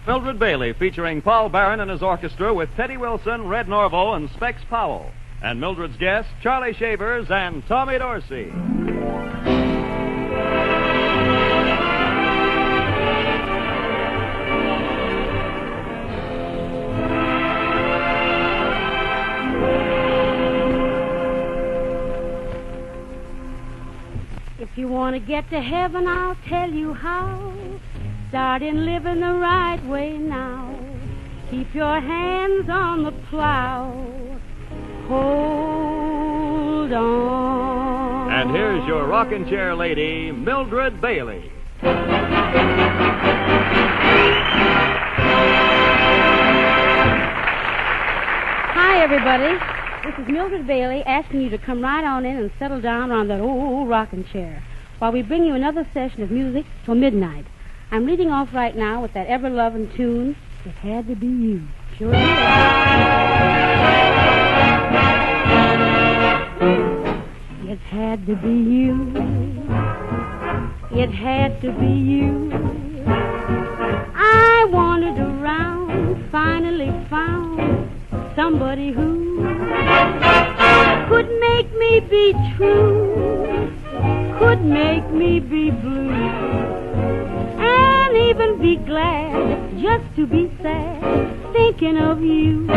Mildred Bailey, featuring Paul Barron and his orchestra with Teddy Wilson, Red Norvo, and Specs Powell. And Mildred's guests, Charlie Shavers and Tommy Dorsey. If you want to get to heaven, I'll tell you how. Start in living the right way now. Keep your hands on the plow. Hold on. And here's your rocking chair lady, Mildred Bailey. Hi, everybody. This is Mildred Bailey asking you to come right on in and settle down on that old rocking chair while we bring you another session of music till midnight. I'm leading off right now with that ever-loving tune, It Had to Be You. Sure it is. It had to be you. It had to be you. I wandered around, finally found somebody who could make me be true, could make me be blue, and even be glad just to be sad, thinking of you.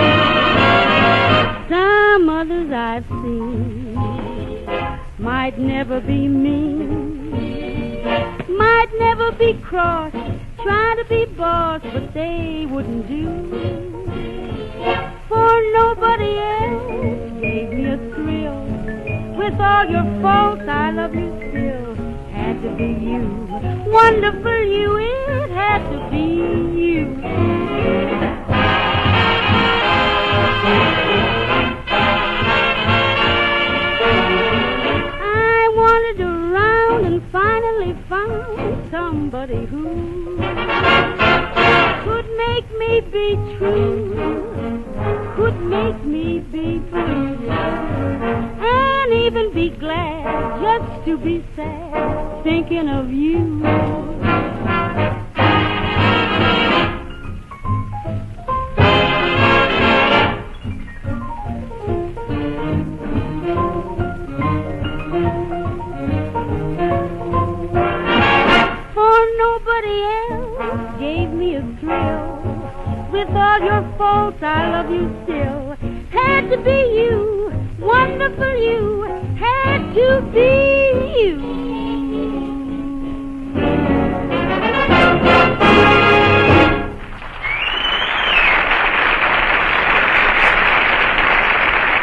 Some others I've seen might never be mean, might never be cross, try to be boss, but they wouldn't do. For nobody else gave me a thrill. With all your faults, I love you still. Had to be you, wonderful you, it had to be you. I wandered around and finally found somebody who could make me be true, could make me be blue, and even be glad just to be sad, thinking of you. For nobody else gave me a thrill. With all your faults, I love you still. Had to be you, wonderful you, had to be you.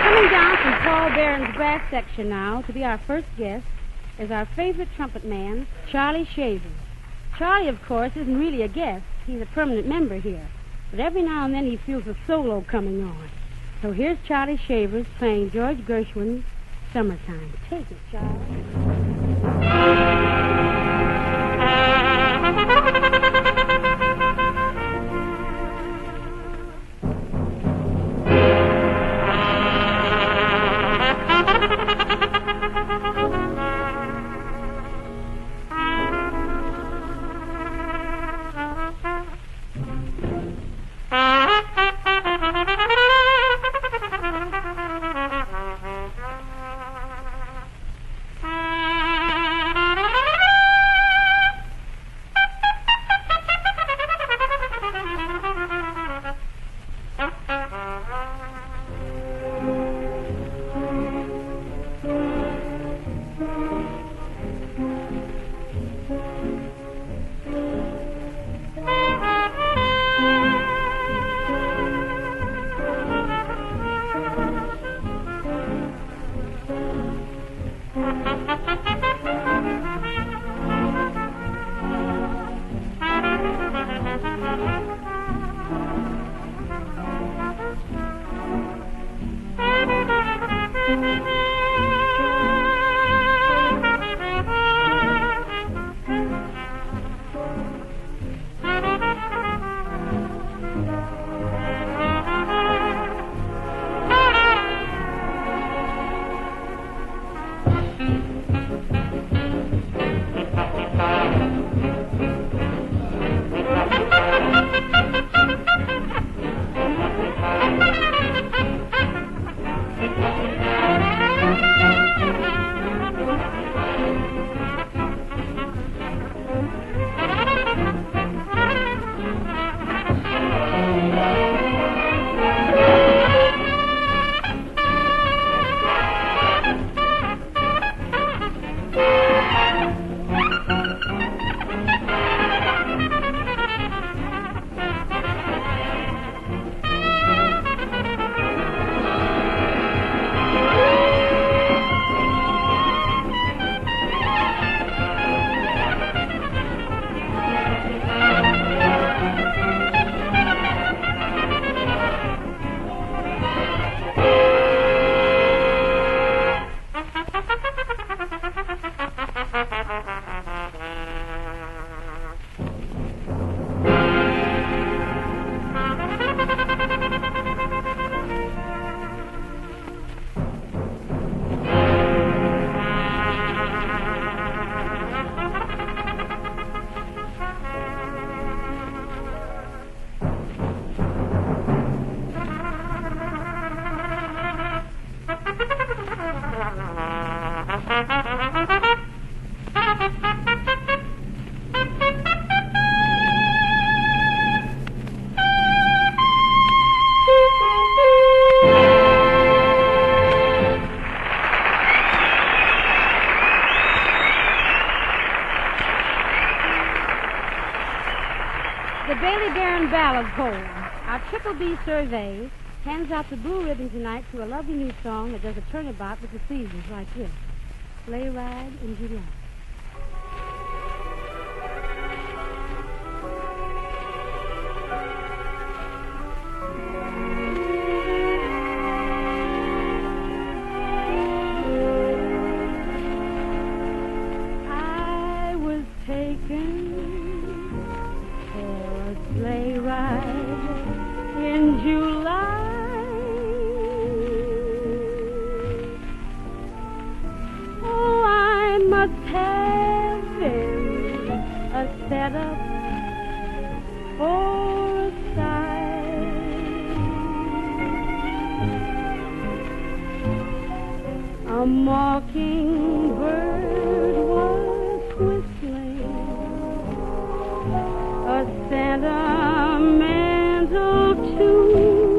Coming down from Paul Barron's brass section now to be our first guest is our favorite trumpet man, Charlie Shavers. Charlie, of course, isn't really a guest. He's a permanent member here. But every now and then he feels a solo coming on. So here's Charlie Shavers playing George Gershwin's Summertime. Take it, Charlie. Folly Baron Ballad Poem. Our Triple B survey hands out the blue ribbon tonight to a lovely new song that does a turnabout with the seasons like this. Sleigh Ride in July. I was taken for a sleigh ride in July. Oh, I must have been a setup for a sight. A mockingbird was whistling a sentimental tune,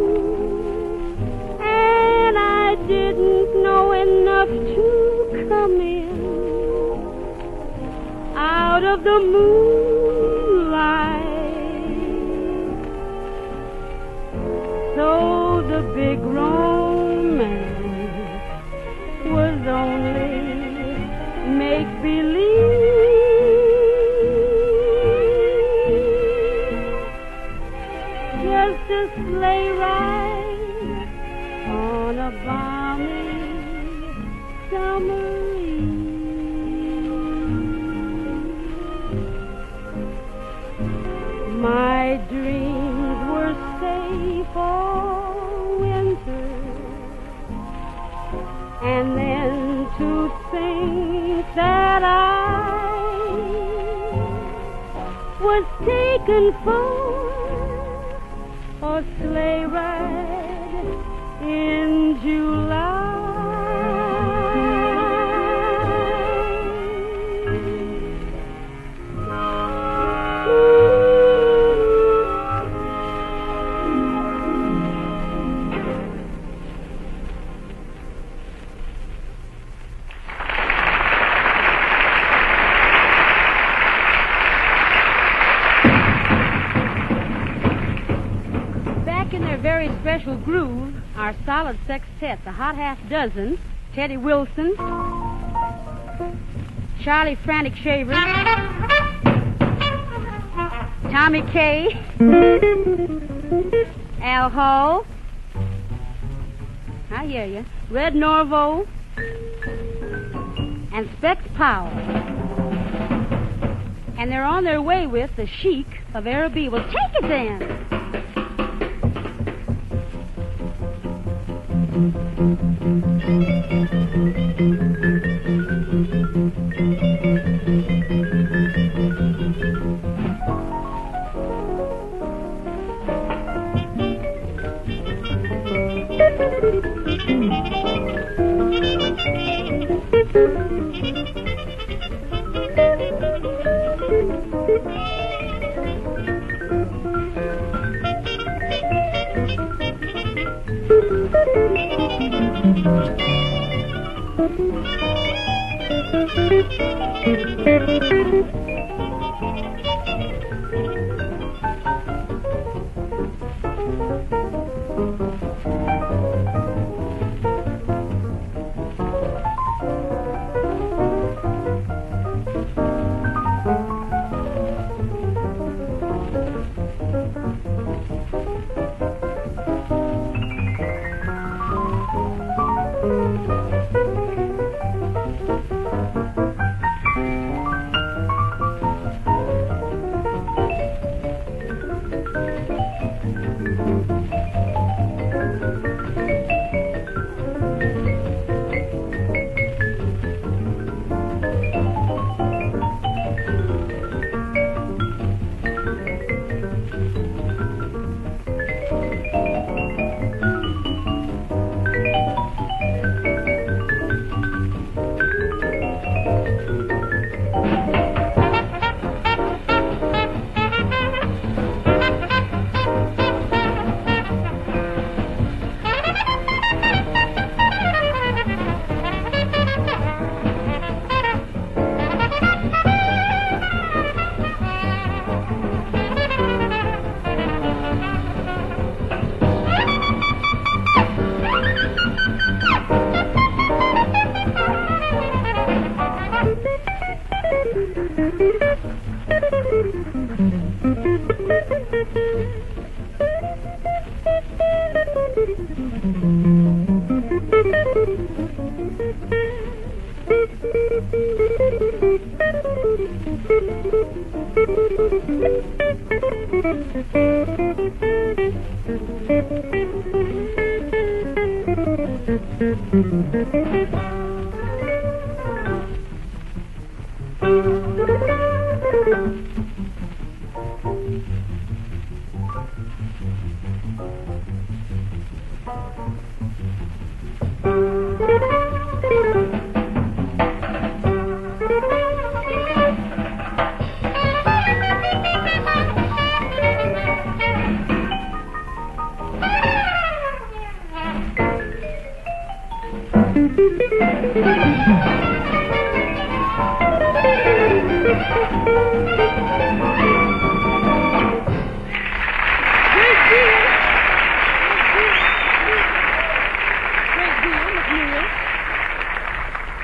and I didn't know enough to come in out of the moonlight. So the big romance was only make-believe. Just a sleigh ride on a balmy summer eve. My dreams were safe all winter, and then to think that I was taken for a sleigh ride in July. In their very special groove, our solid sextet, the Hot Half Dozen, Teddy Wilson, Charlie Frantic Shaver, Tommy Kay, Al Hall, I hear you, Red Norvo, and Specs Powell. And they're on their way with the Chic of Araby. Well, take it then.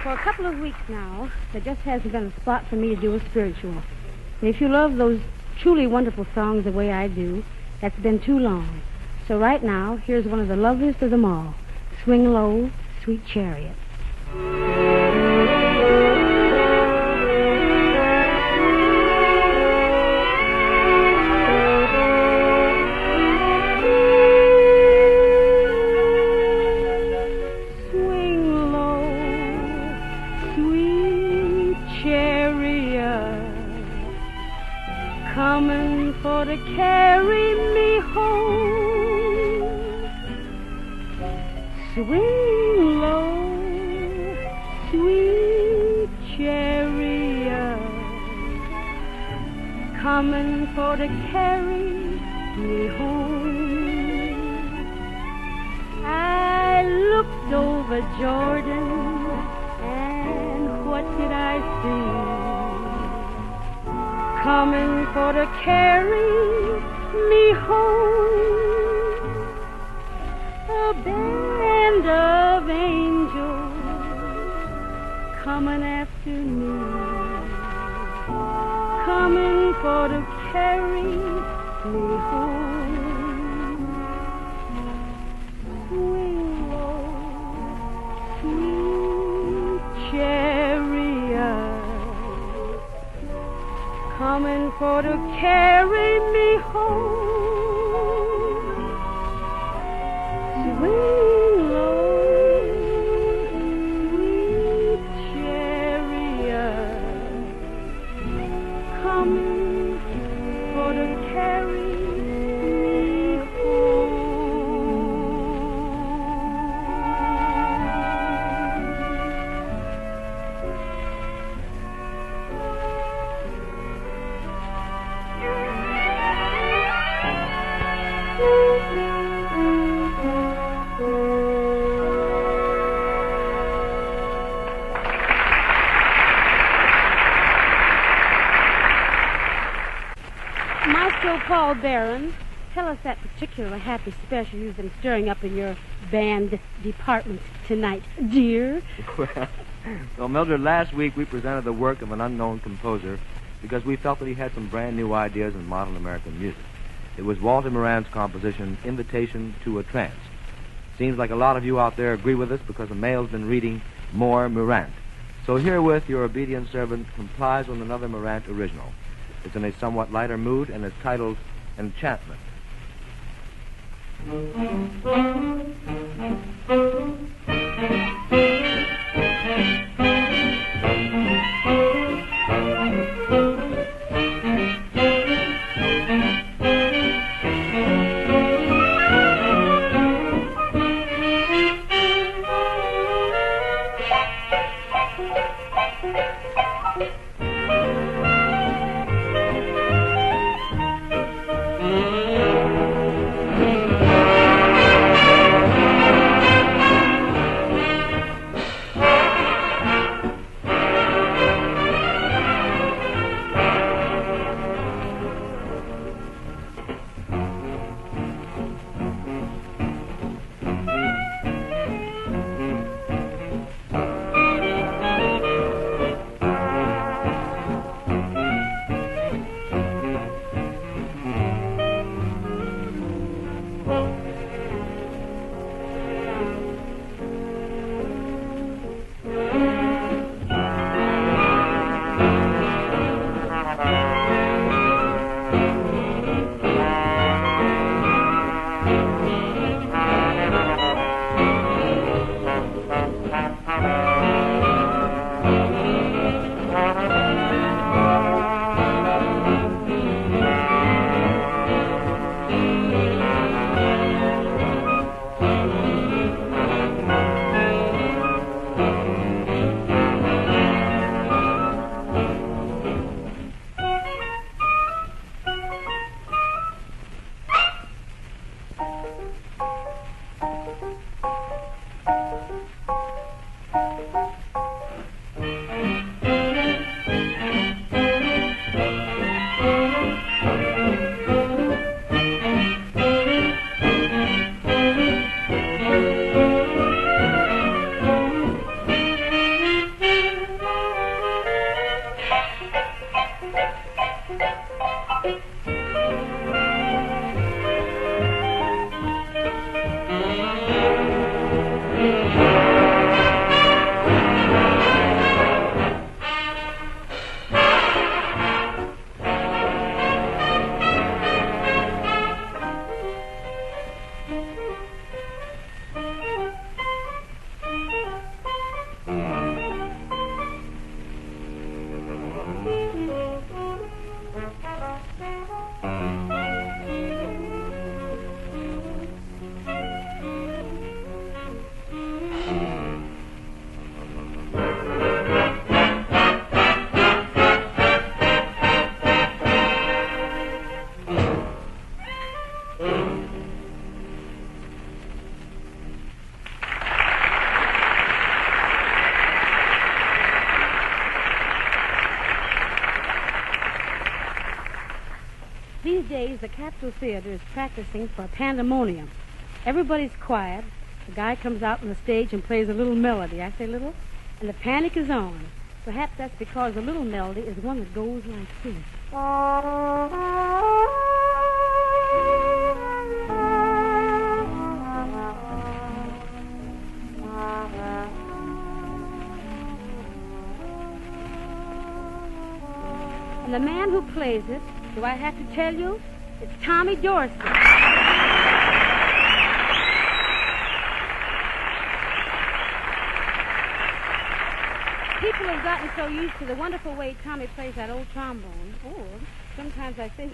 For a couple of weeks now, there just hasn't been a spot for me to do a spiritual. And if you love those truly wonderful songs the way I do, that's been too long. So right now, here's one of the loveliest of them all. Swing Low, Sweet Chariot. Coming for to carry me home. Swing low, sweet chariot, coming for to carry me home. I looked over Jordan, and what did I see? Coming for to carry me home. A band of angels coming after me, coming for to carry me home. Swing low, sweet chariot, coming for to carry me home. Swing low, sweet chariot, coming for to carry me home. Maestro Paul Barron, tell us that particular happy special you've been stirring up in your band department tonight, dear. Well, Mildred, last week we presented the work of an unknown composer because we felt that he had some brand new ideas in modern American music. It was Walter Moran's composition, Invitation to a Trance. Seems like a lot of you out there agree with us because the mail's been reading more Morant. So herewith, your obedient servant complies with another Morant original. It's in a somewhat lighter mood and is titled Enchantment. These days, the Capitol Theater is practicing for a pandemonium. Everybody's quiet. The guy comes out on the stage and plays a little melody. I say little, and the panic is on. Perhaps that's because the little melody is one that goes like this. And the man who plays it, do I have to tell you? It's Tommy Dorsey. People have gotten so used to the wonderful way Tommy plays that old trombone. Oh, sometimes I think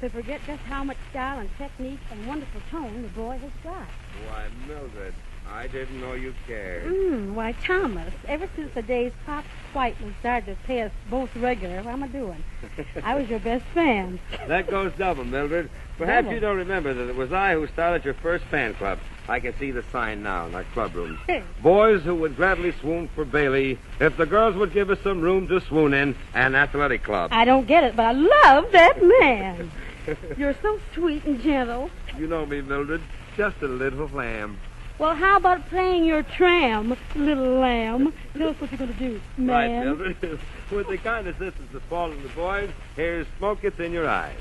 they forget just how much style and technique and wonderful tone the boy has got. Why, Mildred, I didn't know you cared. Why, Thomas, ever since the days Pop Whiteman started to pay us both regular, what am I doing? I was your best fan. That goes double, Mildred. Perhaps Double? you don't remember that it was I who started your first fan club. I can see the sign now in our clubroom. Boys who would gladly swoon for Bailey if the girls would give us some room to swoon in, an athletic club. I don't get it, but I love that man. You're so sweet and gentle. You know me, Mildred, just a little lamb. Well, how about playing your tram, little lamb? Tell us what you're going to do, man. Right, Mildred. With the kind assistance of Paul and the boys, here's Smoke It's in Your Eyes.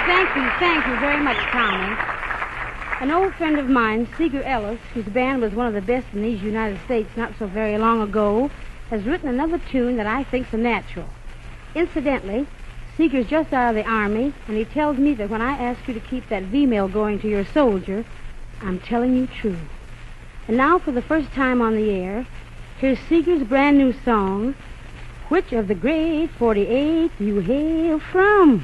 Thank you very much, Tommy. An old friend of mine, Seeger Ellis, whose band was one of the best in these United States not so very long ago, has written another tune that I think's a natural. Incidentally, Seeger's just out of the Army, and he tells me that when I ask you to keep that V-mail going to your soldier, I'm telling you true. And now, for the first time on the air, here's Seeger's brand new song, Which of the Great 48 Do You Hail From?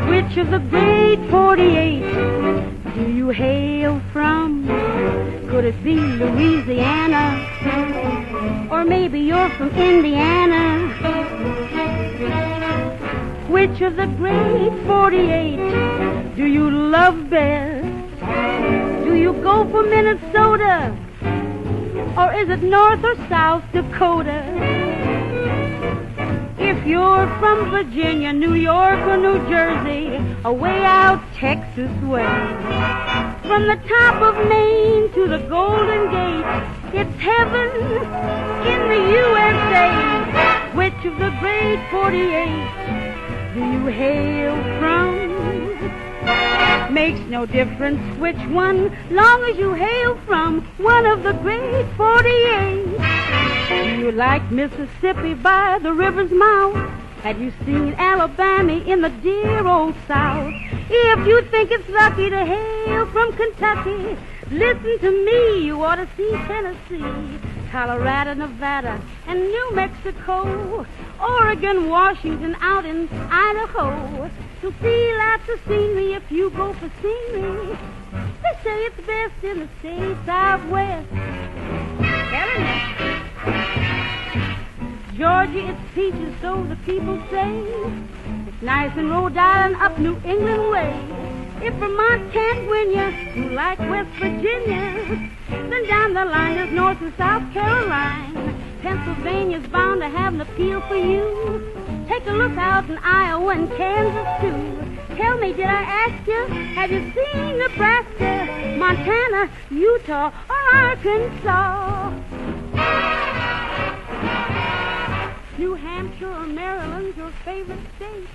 Which of the great 48 do you hail from? Could it be Louisiana? Or maybe you're from Indiana? Which of the great 48 do you love best? Do you go for Minnesota? Or is it North or South Dakota? If you're from Virginia, New York, or New Jersey, or way out Texas way, from the top of Maine to the Golden Gate, it's heaven in the USA. Which of the great 48 do you hail from? Makes no difference which one, long as you hail from one of the great 48. Do you like Mississippi by the river's mouth? Have you seen Alabama in the dear old South? If you think it's lucky to hail from Kentucky, listen to me, you ought to see Tennessee, Colorado, Nevada, and New Mexico, Oregon, Washington, out in Idaho. To see lots of scenery if you go for scenery. They say it's best in the states out west. Telling you. Georgia, it's peaches, so the people say. It's nice in Rhode Island, up New England way. If Vermont can't win you like West Virginia, then down the line there's North and South Carolina. Pennsylvania's bound to have an appeal for you. Take a look out in Iowa and Kansas, too. Tell me, did I ask you, have you seen Nebraska, Montana, Utah, or Arkansas? New Hampshire or Maryland's your favorite state,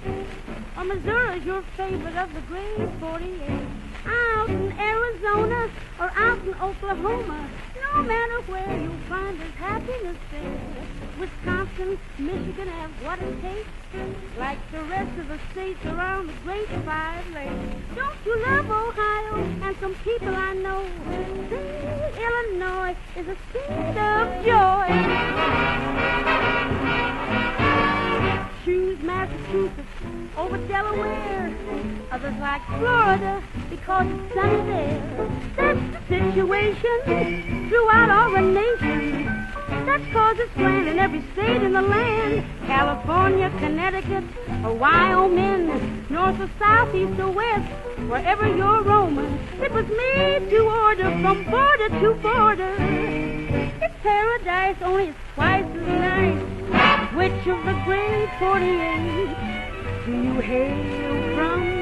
or Missouri's your favorite of the great 48. Out in Arizona or out in Oklahoma, no matter where you'll find there's happiness there. Wisconsin, Michigan have what it takes, like the rest of the states around the Great Five Lakes. Don't you love Ohio and some people I know say Illinois is a state of joy. Choose Massachusetts over Delaware. Others like Florida because it's sunny there. That's the situation throughout our nation. That's cause it's grand in every state in the land. California, Connecticut, or Wyoming, north or south, east or west, wherever you're roaming, it was made to order from border to border. It's paradise, only it's twice as nice. Which of the great 48 do you hail from?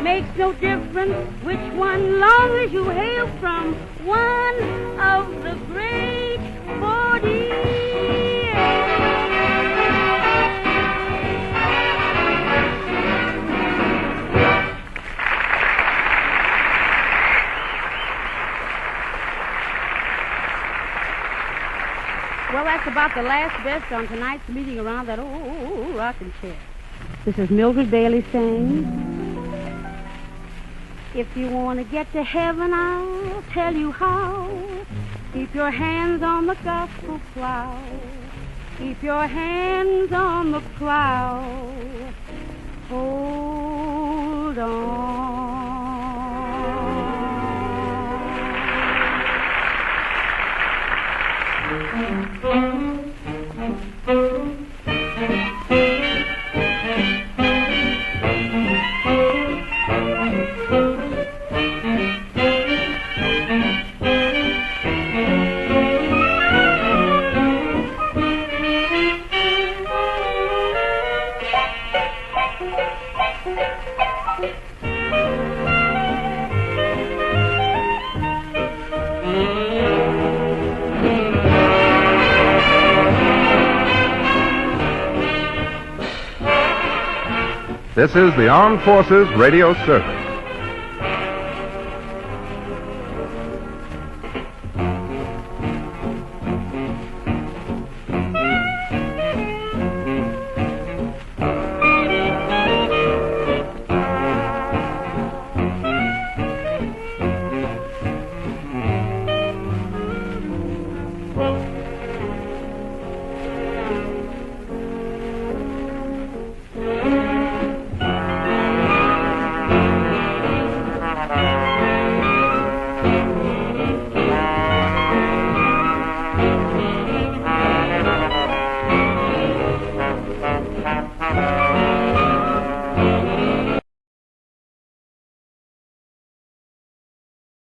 Makes no difference which one, long as you hail from one of the great 48. Well, that's about the last best on tonight's meeting around that old rocking chair. This is Mildred Bailey saying, if you want to get to heaven, I'll tell you how. Keep your hands on the gospel plow. Keep your hands on the plow. Hold on. This is the Armed Forces Radio Service.